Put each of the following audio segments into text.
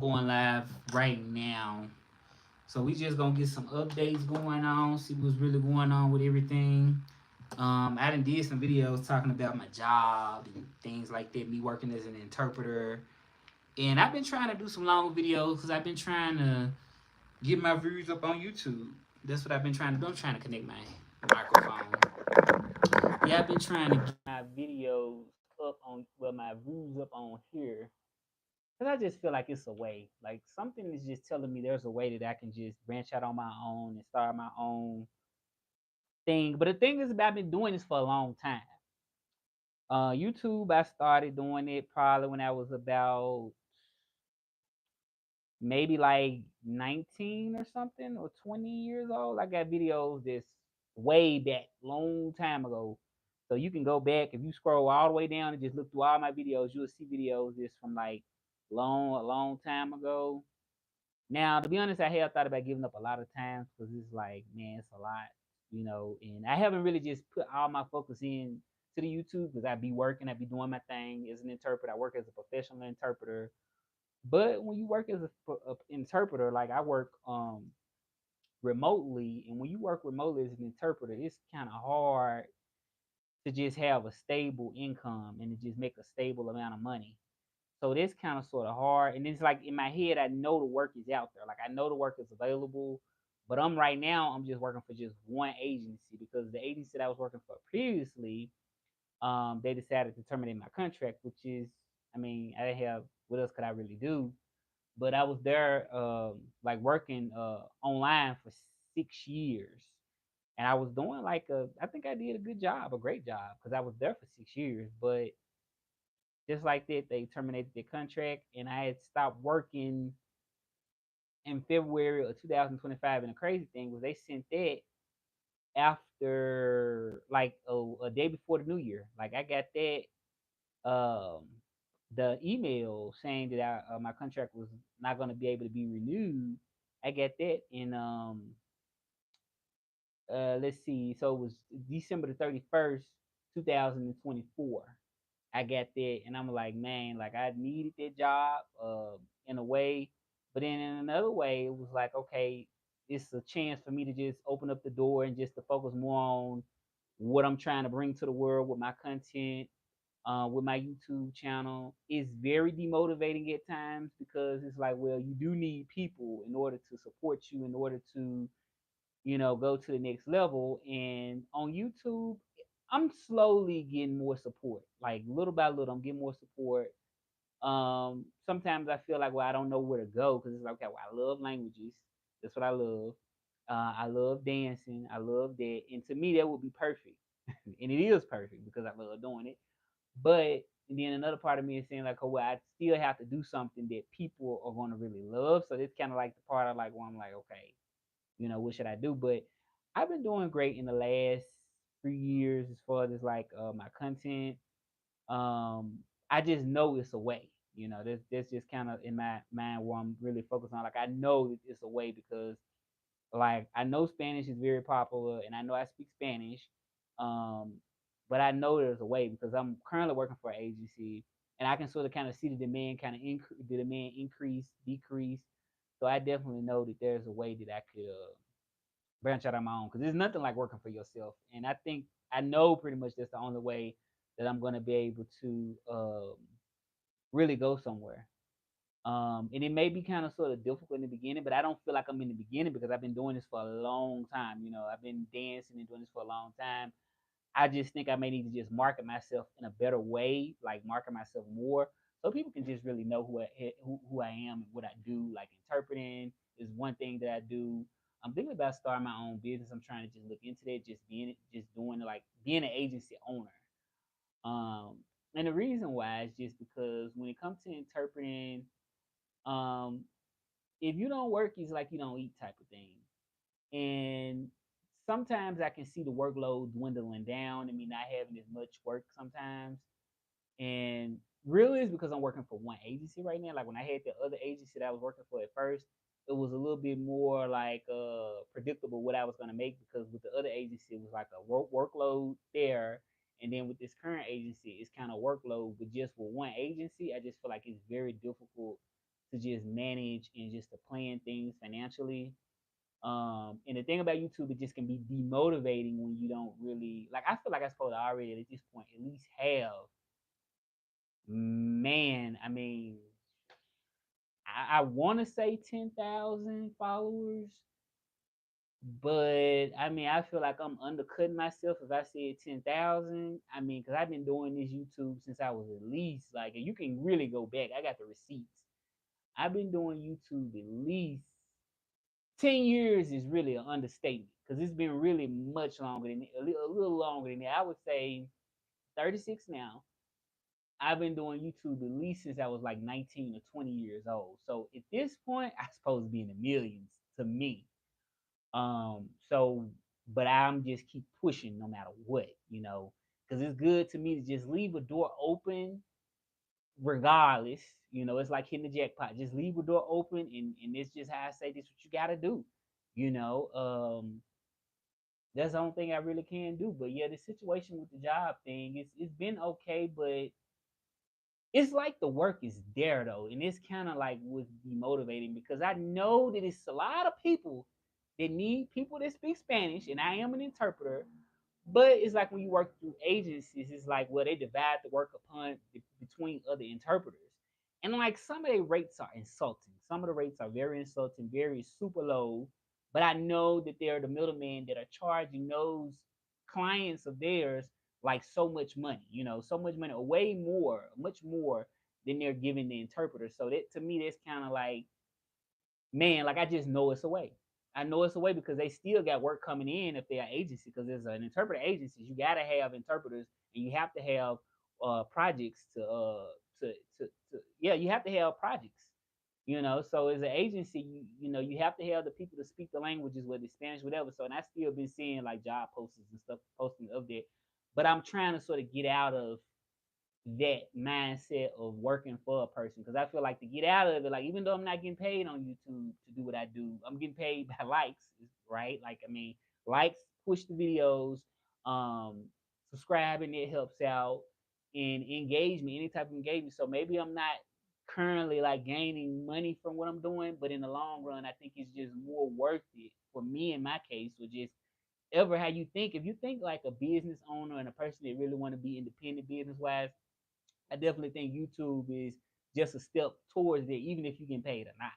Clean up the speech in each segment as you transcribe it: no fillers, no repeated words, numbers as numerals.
going live right now. So we just gonna get some updates going on, see what's really going on with everything. I done did some videos talking about my job and things like that, me working as an interpreter. And I've been trying to do some long videos because I've been trying to get my views up on YouTube. That's what I've been trying to do. I'm trying to connect my microphone. Yeah, I've been trying to get my videos up on, well, my views up on here. Because I just feel like it's a way. Like something is just telling me there's a way that I can just branch out on my own and start my own thing. But the thing is, I've been doing this for a long time. YouTube, I started doing it probably when I was about maybe like 19 or something, or 20 years old. I got videos this way back, long time ago. So you can go back if you scroll all the way down and just look through all my videos, you'll see videos this from like a long time ago. Now, to be honest, I have thought about giving up a lot of times because it's like, man, it's a lot. And I haven't really just put all my focus in to the YouTube because I be working, I be doing my thing as an interpreter. I work as a professional interpreter. But when you work as a interpreter, like I work remotely, and when you work remotely as an interpreter, it's kind of hard to just have a stable income and to just make a stable amount of money. So this kind of sort of hard. And it's like in my head, I know the work is out there. Like I know the work is available. But I'm right now, I'm just working for just one agency because the agency that I was working for previously, they decided to terminate my contract, which is, I mean, I didn't have what else could I really do? But I was there, like working online for 6 years, and I was doing like I think I did a good job, a great job, because I was there for 6 years. But just like that, they terminated the contract, and I had stopped working in February of 2025. And the crazy thing was they sent that after like a day before the new year. Like I got that the email saying that my contract was not going to be able to be renewed. I got that in let's see, so it was December the 31st, 2024. I got that, and I'm like, man, like I needed that job in a way, but then in another way, it was like, okay, it's a chance for me to just open up the door and just to focus more on what I'm trying to bring to the world with my content, with my YouTube channel. Is very demotivating at times because it's like, well, you do need people in order to support you, in order to, go to the next level. And on YouTube, I'm slowly getting more support. Like little by little, I'm getting more support. Sometimes I feel like, well, I don't know where to go because it's like, okay, well, I love languages. That's what I love. I love dancing. I love that. And to me, that would be perfect. And it is perfect because I love doing it. But then another part of me is saying like, oh well, I still have to do something that people are going to really love. So it's kind of like the part of like where I'm like, okay, what should I do? But I've been doing great in the last 3 years as far as like my content. Um, I just know it's a way. That's just kind of in my mind where I'm really focused on. Like I know that it's a way because like I know Spanish is very popular, and I know I speak Spanish. Um, but I know there's a way because I'm currently working for an agency, and I can sort of kind of see the demand kind of the demand increase, decrease. So I definitely know that there's a way that I could branch out on my own because there's nothing like working for yourself. And I think I know pretty much that's the only way that I'm going to be able to really go somewhere. And it may be kind of sort of difficult in the beginning, but I don't feel like I'm in the beginning because I've been doing this for a long time. I've been dancing and doing this for a long time. I just think I may need to just market myself in a better way, like market myself more, so people can just really know who I am and what I do. Like interpreting is one thing that I do. I'm thinking about starting my own business. I'm trying to just look into that, just doing like being an agency owner. Um, and the reason why is just because when it comes to interpreting, um, if you don't work, it's like you don't eat type of thing. And sometimes I can see the workload dwindling down and me not having as much work sometimes. And really it's because I'm working for one agency right now. Like when I had the other agency that I was working for at first, it was a little bit more like predictable what I was gonna make because with the other agency it was like a workload there. And then with this current agency, it's kind of workload, but just with one agency, I just feel like it's very difficult to just manage and just to plan things financially. And the thing about YouTube, it just can be demotivating when you don't really like. I feel like I'm supposed to already at this point at least have, man. I mean, I want to say 10,000 followers, but I mean, I feel like I'm undercutting myself if I said 10,000. I mean, because I've been doing this YouTube since I was at least like, and you can really go back. I got the receipts. I've been doing YouTube at least 10 years is really an understatement because it's been really much longer than a little longer than that. I would say 36 now. I've been doing YouTube at least since I was like 19 or 20 years old. So at this point, I'm supposed to be in the millions to me. So, but I'm just keep pushing no matter what, because it's good to me to just leave a door open regardless. It's like hitting the jackpot. Just leave a door open, and it's just how I say this. What you got to do, you know. That's the only thing I really can do. But yeah, the situation with the job thing, it's been okay, but it's like the work is there though, and it's kind of like what's demotivating because I know that it's a lot of people that need people that speak Spanish, and I am an interpreter. But it's like when you work through agencies, it's like well they divide the work upon between other interpreters, and like some of the rates are insulting. Some of the rates are very insulting, very super low. But I know that they're the middlemen that are charging those clients of theirs like so much money, so much money, way more, much more than they're giving the interpreter. So that to me, that's kind of like, man, like I just know it's a way. I know it's a way because they still got work coming in if they're agency. Because there's an interpreter agency, you gotta have interpreters, and you have to have projects to, to yeah, you have to have projects. So as an agency, you have to have the people to speak the languages, whether it's Spanish, whatever. So, and I still been seeing like job postings and stuff posting of that, but I'm trying to sort of get out of that mindset of working for a person because I feel like to get out of it, like even though I'm not getting paid on YouTube to do what I do, I'm getting paid by likes, right? Like I mean, likes push the videos, um, subscribing it helps out, and engagement, any type of engagement. So maybe I'm not currently like gaining money from what I'm doing, but in the long run, I think it's just more worth it for me in my case, or just ever how you think. If you think like a business owner and a person that really want to be independent business wise, I definitely think YouTube is just a step towards it, even if you get paid or not.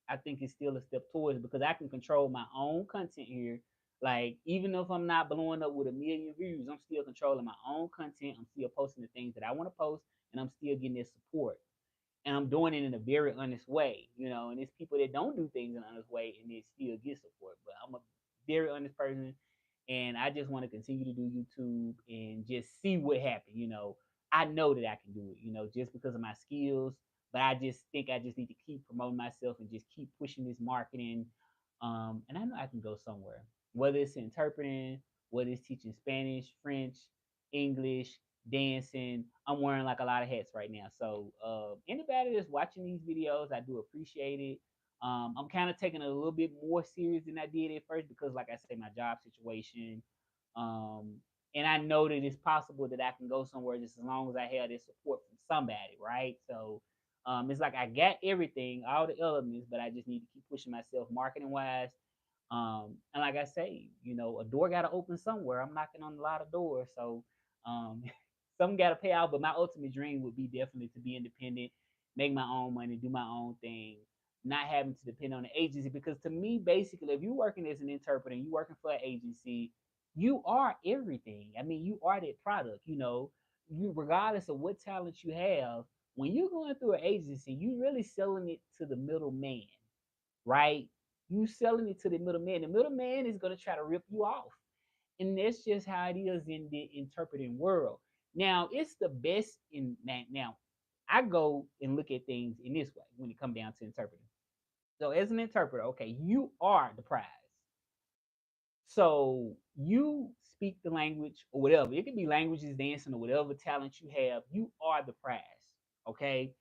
I think it's still a step towards it because I can control my own content here. Like, even if I'm not blowing up with a million views, I'm still controlling my own content. I'm still posting the things that I want to post, and I'm still getting this support. And I'm doing it in a very honest way. And it's people that don't do things in an honest way and they still get support. But I'm a very honest person, and I just want to continue to do YouTube and just see what happens. I know that I can do it, just because of my skills. But I just think I just need to keep promoting myself and just keep pushing this marketing. And I know I can go somewhere, whether it's interpreting, whether it's teaching Spanish, French, English, dancing. I'm wearing like a lot of hats right now. So anybody that's watching these videos, I do appreciate it. I'm kind of taking it a little bit more serious than I did at first because, like I say, my job situation. Um, and I know that it's possible that I can go somewhere just as long as I have this support from somebody, right? So it's like I got everything, all the elements, but I just need to keep pushing myself marketing wise. And like I say, a door got to open somewhere. I'm knocking on a lot of doors, so um, some got to pay out. But my ultimate dream would be definitely to be independent, make my own money, do my own thing, not having to depend on the agency. Because to me, basically, if you're working as an interpreter, you working for an agency, you are everything. I mean, you are that product. You regardless of what talent you have, when you're going through an agency, you really selling it to the middleman, right? You selling it to the middleman. The middleman is going to try to rip you off. And that's just how it is in the interpreting world. Now, it's the best in that. Now, I go and look at things in this way when it comes down to interpreting. So, as an interpreter, okay, you are the prize. So, you speak the language or whatever. It could be languages, dancing, or whatever talent you have. You are the prize. Okay.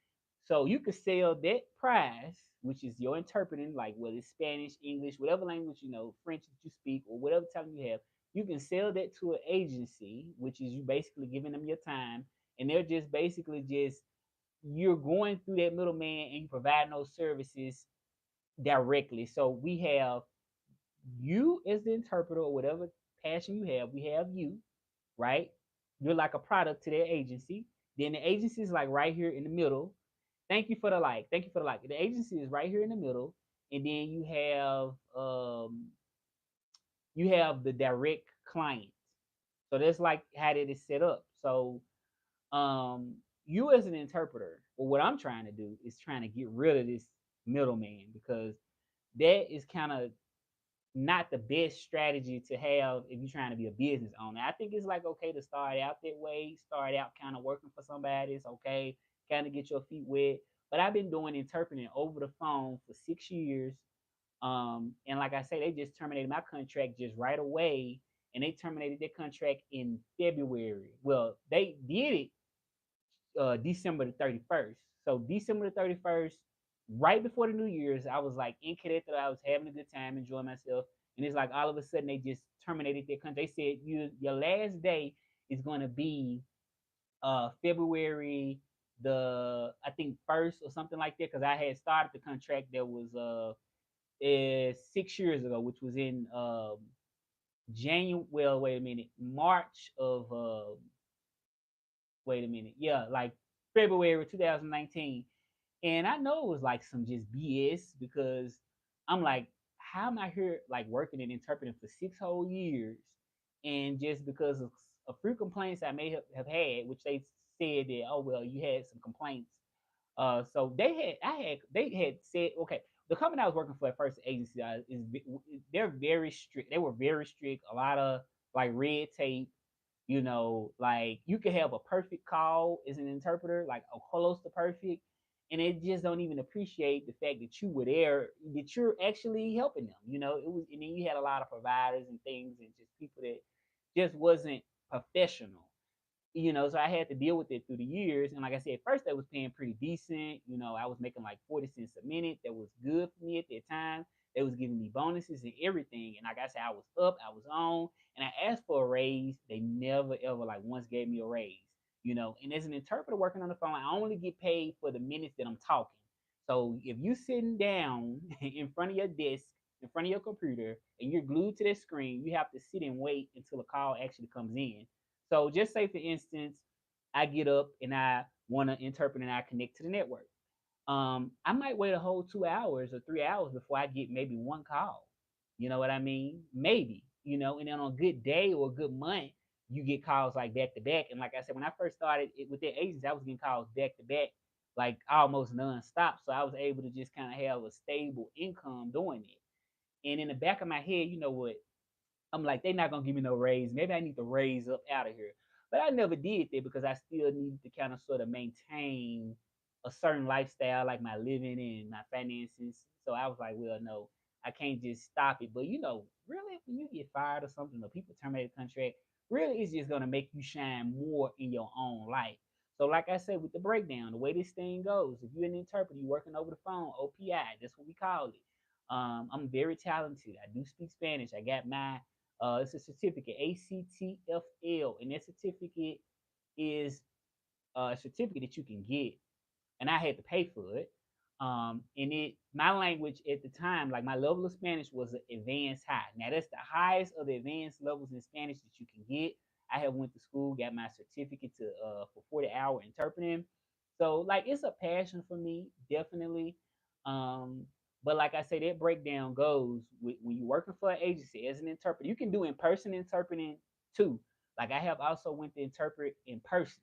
So you could sell that prize, which is your interpreting, like whether it's Spanish, English, whatever language French that you speak, or whatever talent you have. You can sell that to an agency, which is you basically giving them your time, and they're just basically just you're going through that middleman and you provide those services directly. So we have you as the interpreter or whatever passion you have. We have you, right? You're like a product to their agency. Then the agency is like right here in the middle. Thank you for the like. Thank you for the like. The agency is right here in the middle, and then you have the direct client. So that's like how it is set up. So um you as an interpreter, well, what I'm trying to do is trying to get rid of this middleman because that is kind of not the best strategy to have if you're trying to be a business owner. I think it's like okay to start out that way, start out kind of working for somebody. It's okay, kind of get your feet wet. But I've been doing interpreting over the phone for 6 years. And like I say, they just terminated my contract just right away, and they terminated their contract in February. Well, they did it December the 31st. So December the 31st, right before the New Year's, I was like in Querétaro. I was having a good time, enjoying myself. And it's like all of a sudden they just terminated their contract. They said your last day is going to be February the I think first or something like that because I had started the contract that was 6 years ago, which was in January. Well, wait a minute, March of wait a minute, yeah, like February 2019. And I know it was like some just BS because I'm like, how am I here like working and interpreting for 6 whole years? And just because of a few complaints I may have had, which they said that, oh, well, you had some complaints. So they had said, okay, the company I was working for at first, the agency, they're very strict. They were very strict, a lot of like red tape, like you could have a perfect call as an interpreter, like a close to perfect, and they just don't even appreciate the fact that you were there, that you're actually helping them. It was, and then you had a lot of providers and things, and just people that just wasn't professional. So I had to deal with it through the years. And like I said, at first they was paying pretty decent. I was making like 40 cents a minute. That was good for me at that time. They was giving me bonuses and everything. And like I said, I was up, I was on, and I asked for a raise. They never ever like once gave me a raise. And as an interpreter working on the phone, I only get paid for the minutes that I'm talking. So if you sitting down in front of your desk, in front of your computer, and you're glued to that screen, you have to sit and wait until a call actually comes in. So just say for instance, I get up and I want to interpret and I connect to the network. I might wait a whole 2 hours or 3 hours before I get maybe one call. You know what I mean? Maybe, and then on a good day or a good month, you get calls like back to back. And like I said, when I first started with that agency, I was getting calls back to back, like almost nonstop. So I was able to just kind of have a stable income doing it. And in the back of my head, you know what? I'm like, they're not gonna give me no raise. Maybe I need to raise up out of here. But I never did that because I still needed to kind of sort of maintain a certain lifestyle, like my living and my finances. So I was like, well, no, I can't just stop it. But really, when you get fired or something, or people terminate a contract, really, it's just gonna make you shine more in your own life. So, like I said, with the breakdown, the way this thing goes, if you're an interpreter, you're working over the phone, OPI, that's what we call it. I'm very talented. I do speak Spanish. I got my it's a certificate, ACTFL, and that certificate is a certificate that you can get, and I had to pay for it. And my language at the time, like my level of Spanish was an advanced high. Now that's the highest of the advanced levels in Spanish that you can get. I have went to school, got my certificate to for 40-hour interpreting. So like it's a passion for me, definitely. Um, but like I say, that breakdown goes when you're working for an agency as an interpreter. You can do in-person interpreting too. Like I have also went to interpret in person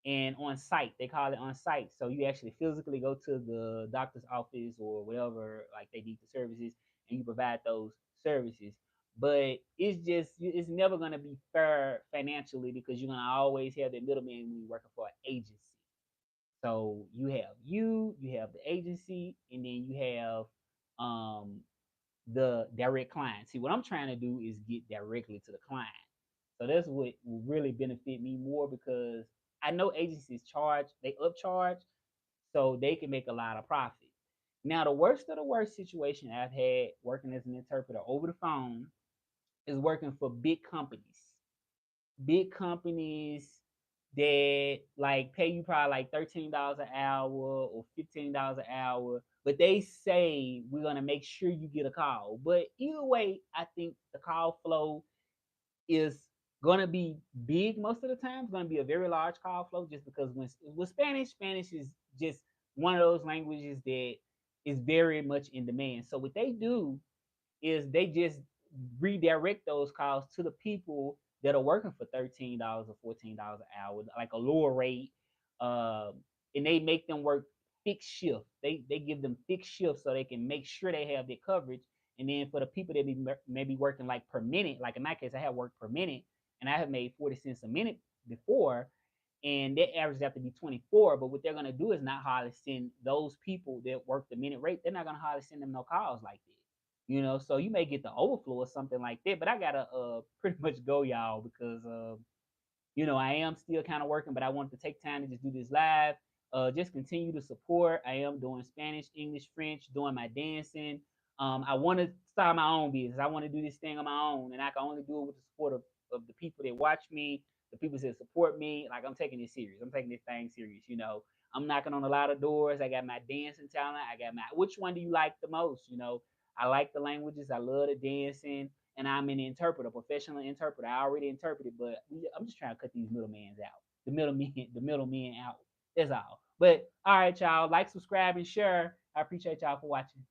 and on site. They call it on site. So you actually physically go to the doctor's office or whatever, like they need the services, and you provide those services. But it's never gonna be fair financially because you're gonna always have that middleman when you're working for an agency. So you have the agency, and then you have um the direct client. See, what I'm trying to do is get directly to the client. So that's what will really benefit me more because I know agencies they upcharge, so they can make a lot of profit. Now, the worst of the worst situation I've had working as an interpreter over the phone is working for big companies. Big companies that like pay you probably like $13 an hour or $15 an hour, but they say we're gonna make sure you get a call. But either way, I think the call flow is gonna be big most of the time. It's gonna be a very large call flow just because when with Spanish, Spanish is just one of those languages that is very much in demand. So what they do is they just redirect those calls to the people that are working for $13 or $14 an hour, like a lower rate, um, and they make them work fixed shift. They give them fixed shifts so they can make sure they have their coverage. And then for the people that be maybe working like per minute, like in my case, I have worked per minute, and I have made 40 cents a minute before, and their average have to be 24. But what they're gonna do is not hardly send those people that work the minute rate. They're not gonna hardly send them no calls like that. So you may get the overflow or something like that. But I gotta pretty much go, y'all, because I am still kind of working, but I wanted to take time to just do this live. Just continue to support. I am doing Spanish, English, French, doing my dancing. I want to start my own business. I want to do this thing on my own, and I can only do it with the support of the people that watch me, the people that support me. Like I'm taking this serious. I'm taking this thing serious. I'm knocking on a lot of doors. I got my dancing talent. I got my. Which one do you like the most? I like the languages. I love the dancing, and I'm an interpreter, professional interpreter. I already interpreted, but I'm just trying to cut these middlemen out, the middlemen out. That's all. But all right, y'all, like, subscribe, and share. I appreciate y'all for watching.